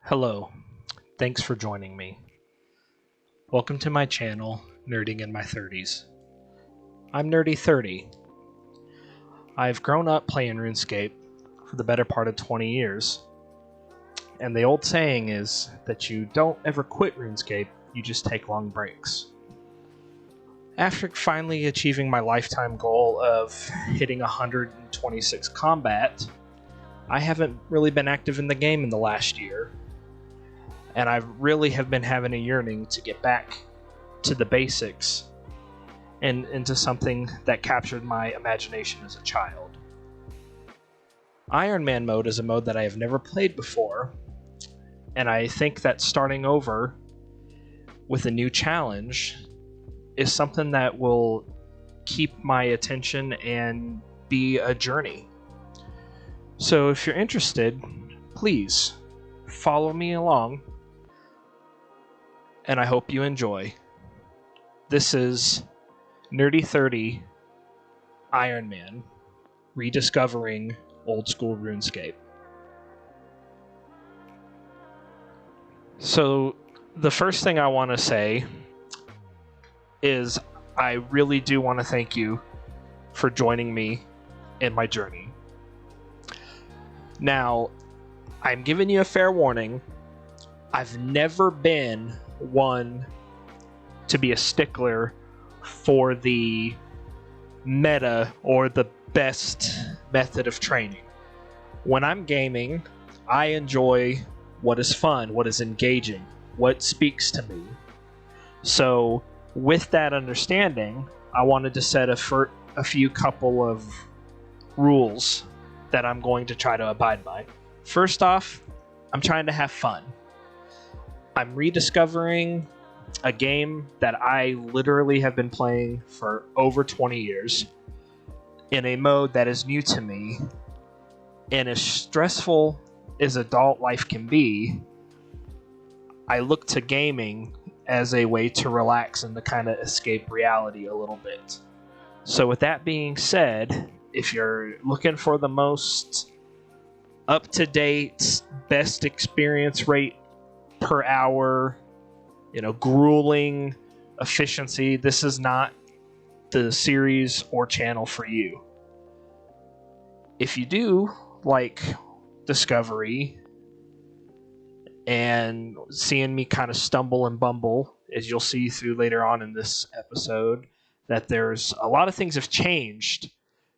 Hello, thanks for joining me. Welcome to my channel, Nerding in My 30s. I'm Nerdy30. I've grown up playing Runescape for the better part of 20 years, and the old saying is that you don't ever quit Runescape, you just take long breaks. After finally achieving my lifetime goal of hitting 126 combat, I haven't really been active in the game in the last year. And I really have been having a yearning to get back to the basics and into something that captured my imagination as a child. Ironman mode is a mode that I have never played before, and I think that starting over with a new challenge is something that will keep my attention and be a journey. So if you're interested, please follow me along. And I hope you enjoy. This is Nerdy30 Ironman, rediscovering old school RuneScape. So the first thing I want to say is I really do want to thank you for joining me in my journey. Now, I'm giving you a fair warning. I've never been one to be a stickler for the meta or the best method of training. When I'm gaming, I enjoy what is fun, what is engaging, what speaks to me. So with that understanding, I wanted to set a few couple of rules that I'm going to try to abide by. First off, I'm trying to have fun. I'm rediscovering a game that I literally have been playing for over 20 years in a mode that is new to me, and as stressful as adult life can be, I look to gaming as a way to relax and to kind of escape reality a little bit. So with that being said, if you're looking for the most up-to-date, best experience rate per hour, grueling efficiency, this is not the series or channel for you. If you do like discovery and seeing me kind of stumble and bumble, as you'll see through later on in this episode, that there's a lot of things have changed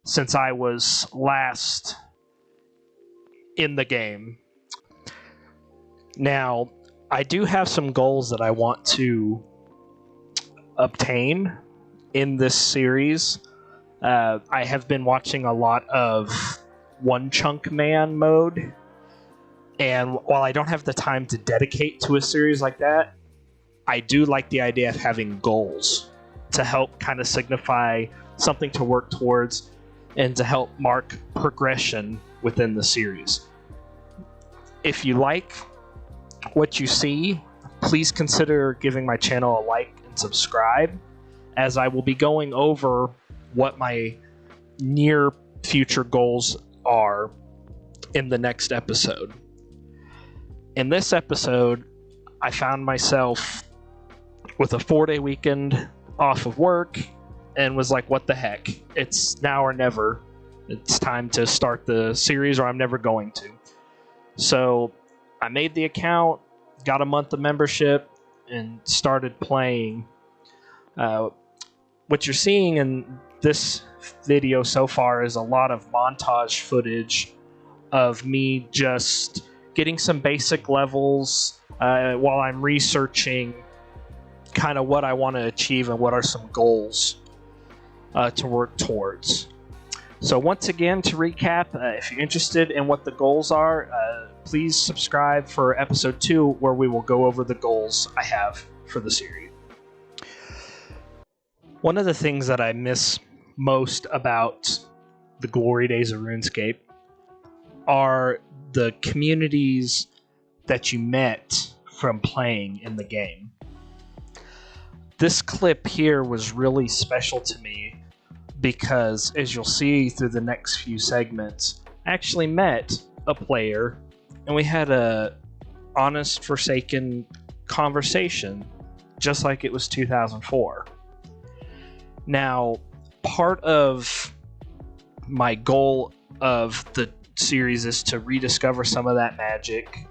since I was last in the game. Now, I do have some goals that I want to obtain in this series. I have been watching a lot of One Chunk Man mode, and while I don't have the time to dedicate to a series like that, I do like the idea of having goals to help kind of signify something to work towards and to help mark progression within the series. If you like what you see, please consider giving my channel a like and subscribe, as I will be going over what my near future goals are in the next episode. In this episode, I found myself with a 4-day weekend off of work and was like, what the heck? It's now or never. It's time to start the series, or I'm never going to. So I made the account, got a month of membership, and started playing. What you're seeing in this video so far is a lot of montage footage of me just getting some basic levels while I'm researching kind of what I want to achieve and what are some goals to work towards. So once again, to recap, if you're interested in what the goals are, please subscribe for episode 2, where we will go over the goals I have for the series. One of the things that I miss most about the glory days of RuneScape are the communities that you met from playing in the game. This clip here was really special to me because, as you'll see through the next few segments, I actually met a player and we had a honest, forsaken conversation, just like it was 2004. Now, part of my goal of the series is to rediscover some of that magic,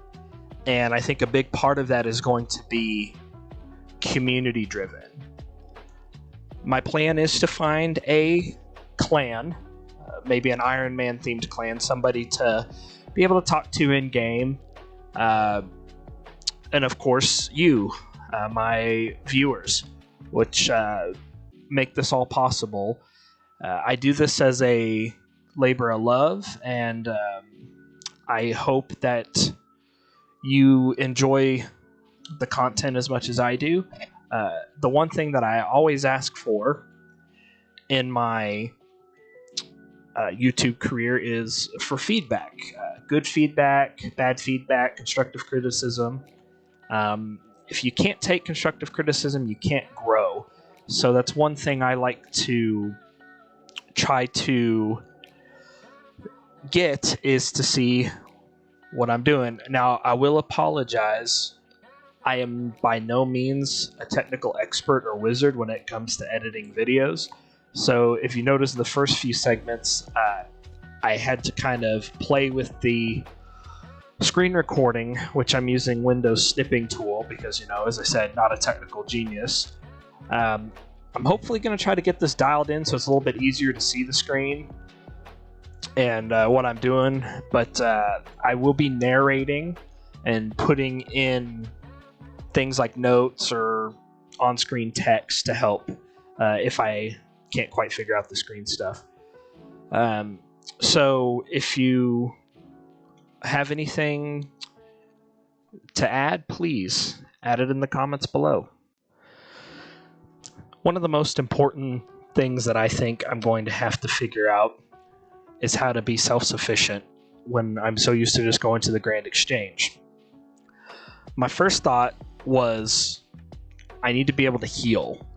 and I think a big part of that is going to be community driven. My plan is to find a clan, maybe an Ironman themed clan, somebody to be able to talk to in game, and of course you, my viewers, which make this all possible. I do this as a labor of love, and I hope that you enjoy the content as much as I do. The one thing that I always ask for in my YouTube career is for feedback. Good feedback, bad feedback, constructive criticism. If you can't take constructive criticism, you can't grow. So that's one thing I like to try to get, is to see what I'm doing. Now, I will apologize. I am by no means a technical expert or wizard when it comes to editing videos. So if you notice the first few segments, I had to kind of play with the screen recording, which I'm using Windows snipping tool because, as I said, not a technical genius. I'm hopefully going to try to get this dialed in so it's a little bit easier to see the screen and what I'm doing. But I will be narrating and putting in things like notes or on-screen text to help if I can't quite figure out the screen stuff. So if you have anything to add, please add it in the comments below. One of the most important things that I think I'm going to have to figure out is how to be self-sufficient when I'm so used to just going to the Grand Exchange. My first thought was I need to be able to heal.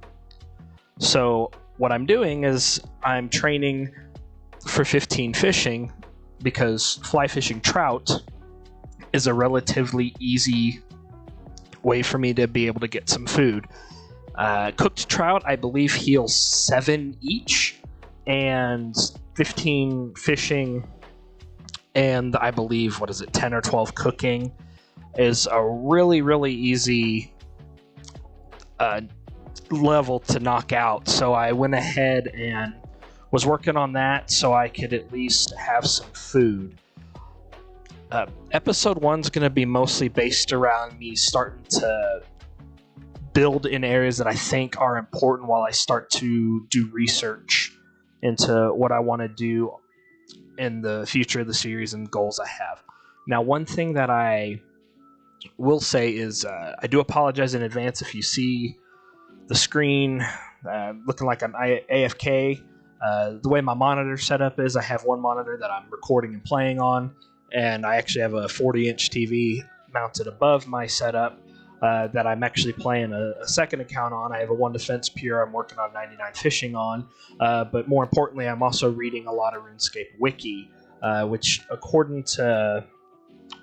So what I'm doing is I'm training for 15 fishing, because fly fishing trout is a relatively easy way for me to be able to get some food. Cooked trout, I believe, heal 7 each, and 15 fishing, and I believe, 10 or 12 cooking is a really, really easy level to knock out. So I went ahead and was working on that so I could at least have some food. Episode 1's going to be mostly based around me starting to build in areas that I think are important while I start to do research into what I want to do in the future of the series and goals I have. Now, one thing that I will say is I do apologize in advance if you see the screen looking like I'm AFK. The way my monitor setup is, I have one monitor that I'm recording and playing on, and I actually have a 40-inch TV mounted above my setup that I'm actually playing a second account on. I have a One Defense Pure I'm working on 99 Fishing on, but more importantly, I'm also reading a lot of RuneScape Wiki, which, according to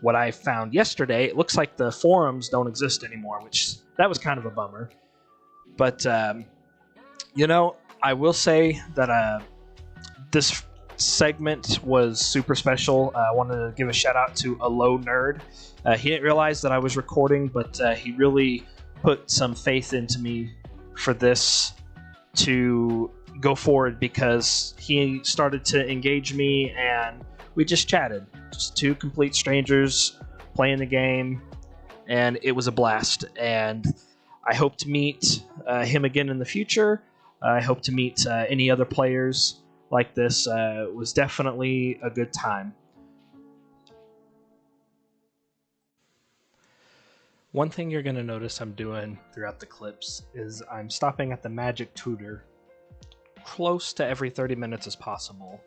what I found yesterday, it looks like the forums don't exist anymore, which that was kind of a bummer. But, I will say that this segment was super special. I wanted to give a shout out to a low nerd. He didn't realize that I was recording, but he really put some faith into me for this to go forward, because he started to engage me and we just chatted. Just two complete strangers playing the game, and it was a blast. And I hope to meet him again in the future. I hope to meet any other players like this. It was definitely a good time. One thing you're going to notice I'm doing throughout the clips is I'm stopping at the magic tutor close to every 30 minutes as possible,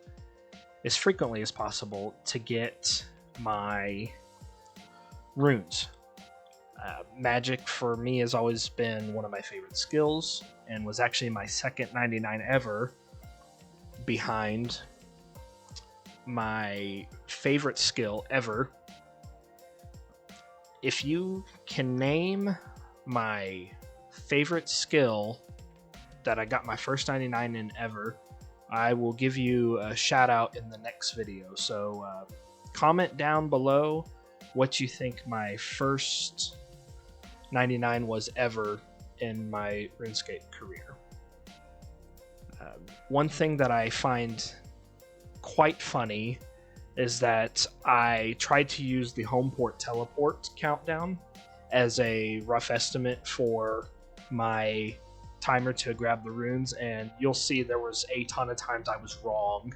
as frequently as possible, to get my runes. Magic for me has always been one of my favorite skills, and was actually my second 99 ever, behind my favorite skill ever if you can name my favorite skill that I got my first 99 in ever, I will give you a shout out in the next video. So comment down below what you think my first 99 was ever in my RuneScape career. One thing that I find quite funny is that I tried to use the homeport teleport countdown as a rough estimate for my timer to grab the runes, and you'll see there was a ton of times I was wrong,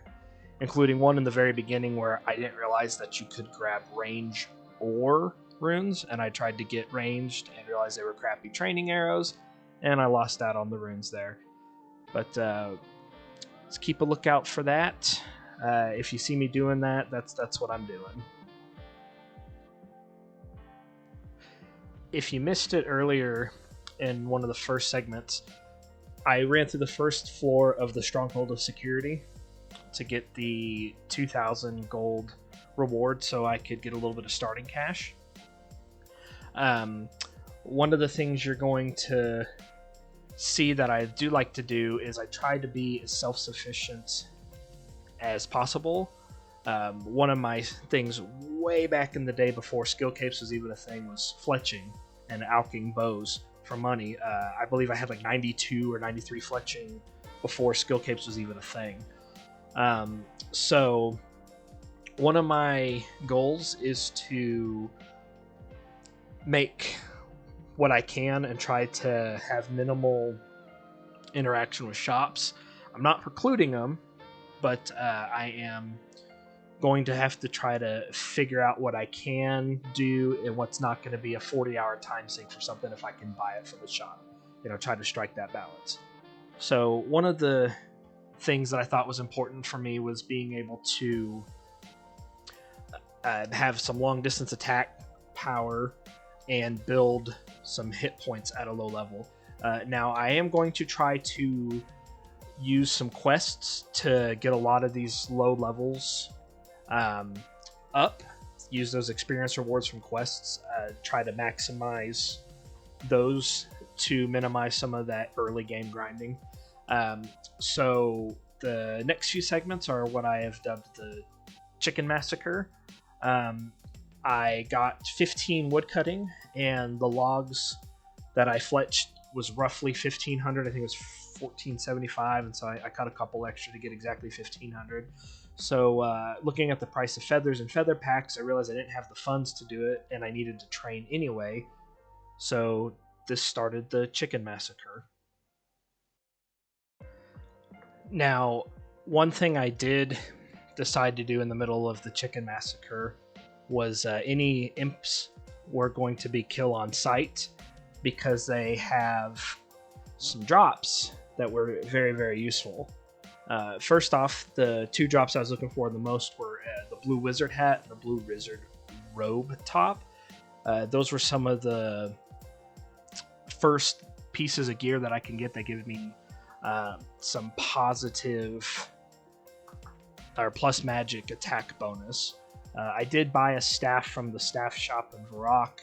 including one in the very beginning where I didn't realize that you could grab range or runes, and I tried to get ranged and realized they were crappy training arrows, and I lost out on the runes there. But let's keep a lookout for that. If you see me doing that, that's what I'm doing. If you missed it earlier in one of the first segments, I ran through the first floor of the Stronghold of Security to get the 2,000 gold reward so I could get a little bit of starting cash. One of the things you're going to see that I do like to do is I try to be as self-sufficient as possible. One of my things way back in the day before skill capes was even a thing was fletching and alching bows for money. I believe I had like 92 or 93 fletching before skill capes was even a thing. So one of my goals is to make what I can and try to have minimal interaction with shops. I'm not precluding them, but I am going to have to try to figure out what I can do and what's not going to be a 40-hour time sink for something if I can buy it from the shop. Try to strike that balance. So one of the things that I thought was important for me was being able to have some long distance attack power and build some hit points at a low level. Now I am going to try to use some quests to get a lot of these low levels up, use those experience rewards from quests, try to maximize those to minimize some of that early game grinding. So the next few segments are what I have dubbed the Chicken Massacre. I got 15 woodcutting, and the logs that I fletched was roughly 1,500. I think it was 1,475, and so I cut a couple extra to get exactly 1,500. So looking at the price of feathers and feather packs, I realized I didn't have the funds to do it, and I needed to train anyway. So this started the Chicken Massacre. Now, one thing I did decide to do in the middle of the Chicken Massacre was any imps were going to be kill on sight, because they have some drops that were very, very useful. First off, the two drops I was looking for the most were the blue wizard hat and the blue wizard robe top. Those were some of the first pieces of gear that I can get that give me some positive or plus magic attack bonus. I did buy a staff from the staff shop in Varrock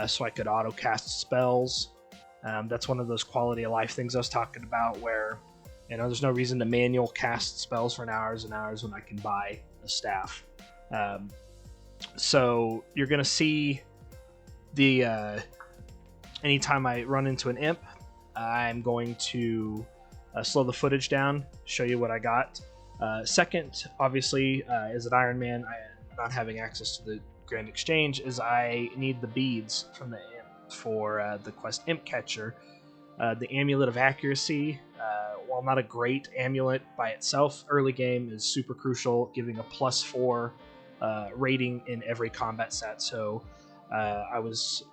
so I could auto cast spells. That's one of those quality of life things I was talking about where there's no reason to manual cast spells for hours and hours when I can buy a staff. So you're going to see the anytime I run into an imp, I'm going to slow the footage down, show you what I got. Second, obviously, as an Ironman, not having access to the Grand Exchange, is I need the beads from the imp for the quest Imp Catcher. The Amulet of Accuracy, while not a great amulet by itself, early game is super crucial, giving a +4 rating in every combat set. So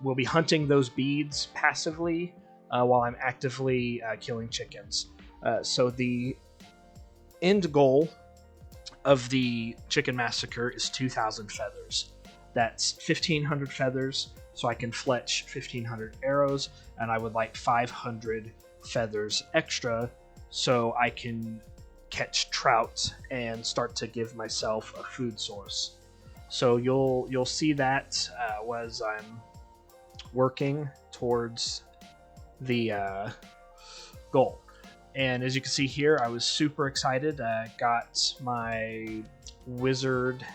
we'll be hunting those beads passively while I'm actively killing chickens. So the end goal of the Chicken Massacre is 2,000 feathers. That's 1,500 feathers, so I can fletch 1,500 arrows, and I would like 500 feathers extra so I can catch trout and start to give myself a food source. So you'll see that as I'm working towards the goal. And as you can see here, I was super excited. Got my wizard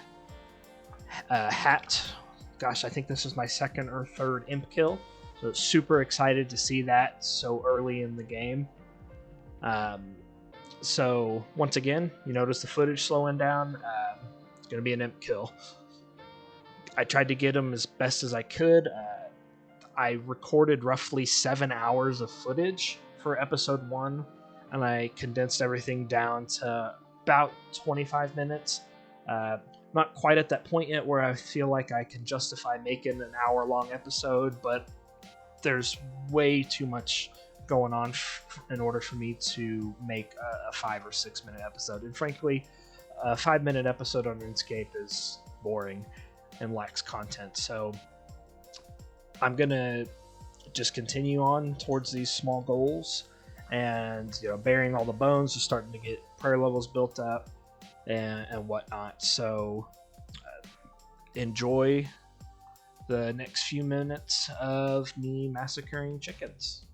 hat. Gosh, I think this is my second or third imp kill. So super excited to see that so early in the game. So once again, you notice the footage slowing down. It's going to be an imp kill. I tried to get him as best as I could. I recorded roughly 7 hours of footage for episode 1, and I condensed everything down to about 25 minutes. Not quite at that point yet where I feel like I can justify making an hour-long episode, but there's way too much going on in order for me to make a 5 or 6 minute episode. And frankly, a 5-minute episode on RuneScape is boring and lacks content. So I'm gonna just continue on towards these small goals, and burying all the bones, just starting to get prayer levels built up and whatnot. So enjoy the next few minutes of me massacring chickens.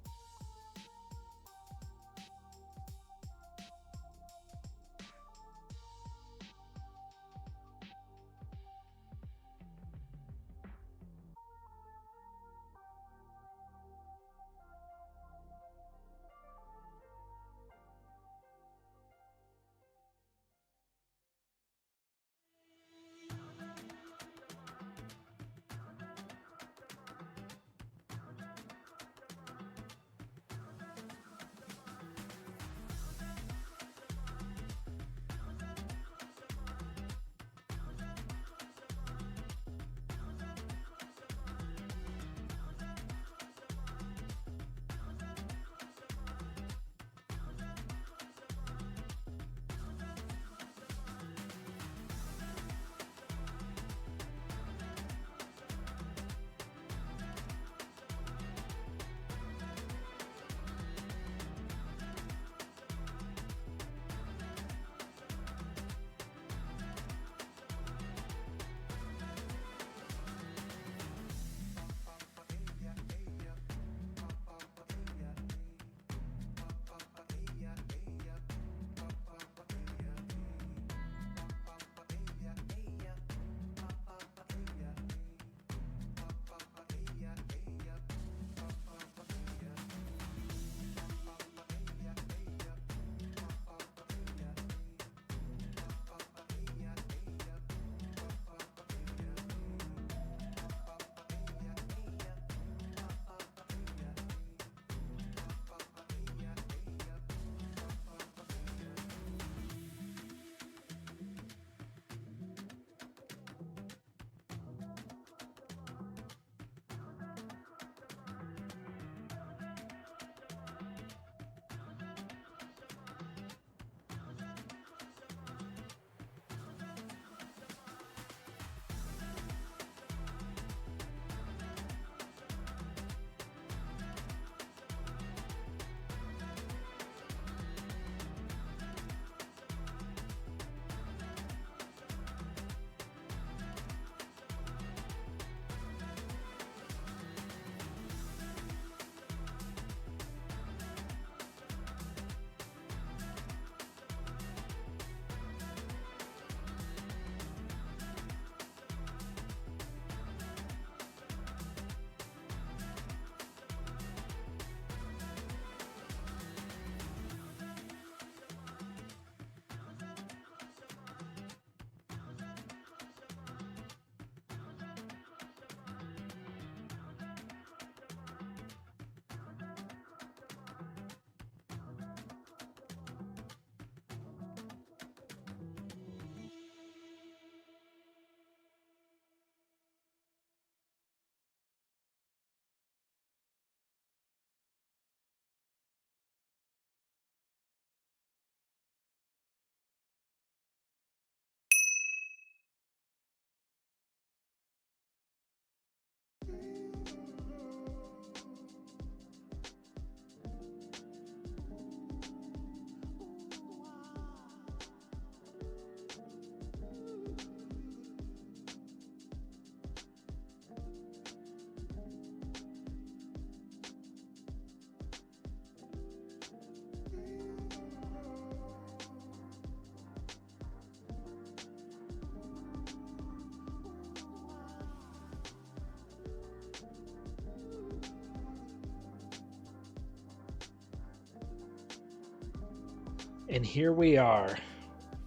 And here we are.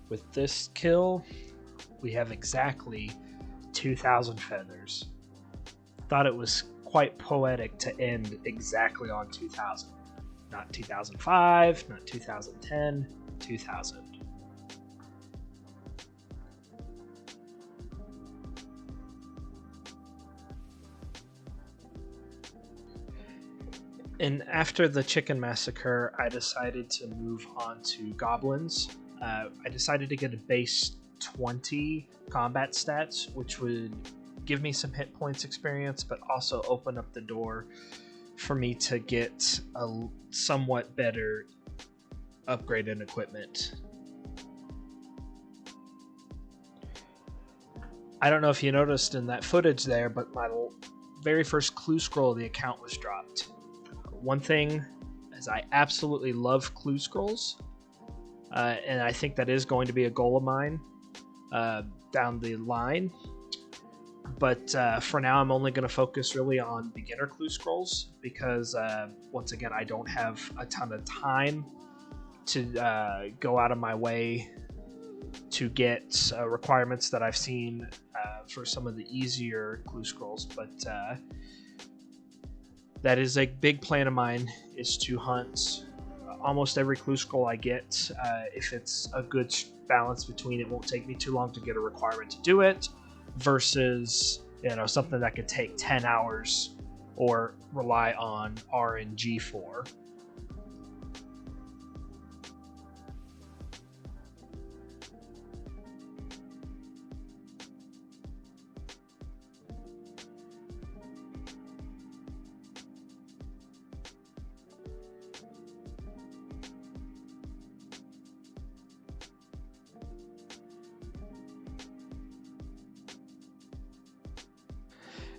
With this kill, we have exactly 2,000 feathers. Thought it was quite poetic to end exactly on 2,000. Not 2005, not 2010, 2,000. And after the chicken massacre, I decided to move on to goblins. I decided to get a base 20 combat stats, which would give me some hit points experience, but also open up the door for me to get a somewhat better upgrade in equipment. I don't know if you noticed in that footage there, but my very first clue scroll of the account was dropped. One thing is I absolutely love clue scrolls, and I think that is going to be a goal of mine down the line. But for now, I'm only going to focus really on beginner clue scrolls because, once again, I don't have a ton of time to go out of my way to get requirements that I've seen for some of the easier clue scrolls. But that is a big plan of mine, is to hunt almost every clue scroll I get. If it's a good balance between it won't take me too long to get a requirement to do it, versus something that could take 10 hours or rely on RNG for.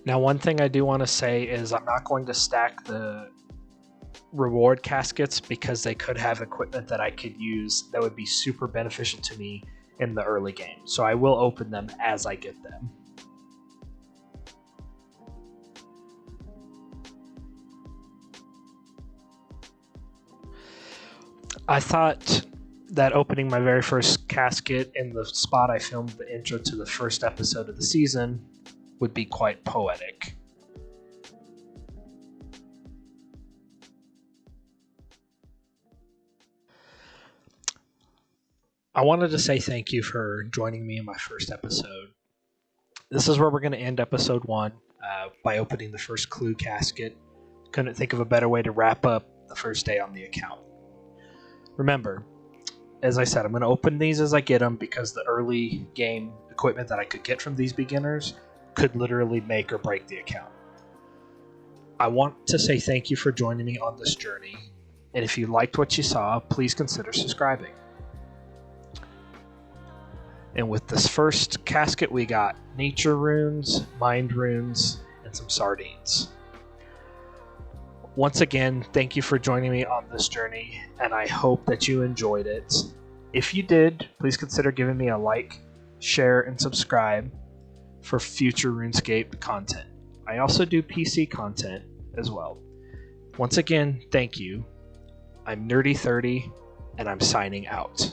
Now, one thing I do want to say is I'm not going to stack the reward caskets because they could have equipment that I could use that would be super beneficial to me in the early game. So I will open them as I get them. I thought that opening my very first casket in the spot I filmed the intro to the first episode of the season would be quite poetic. I wanted to say thank you for joining me in my first episode. This is where we're going to end episode 1 by opening the first clue casket. Couldn't think of a better way to wrap up the first day on the account. Remember, as I said, I'm going to open these as I get them because the early game equipment that I could get from these beginners could literally make or break the account. I want to say thank you for joining me on this journey, and if you liked what you saw, please consider subscribing. And with this first casket, we got nature runes, mind runes, and some sardines. Once again, thank you for joining me on this journey, and I hope that you enjoyed it. If you did, please consider giving me a like, share, and subscribe for future RuneScape content. I also do PC content as well. Once again, thank you. I'm Nerdy30, and I'm signing out.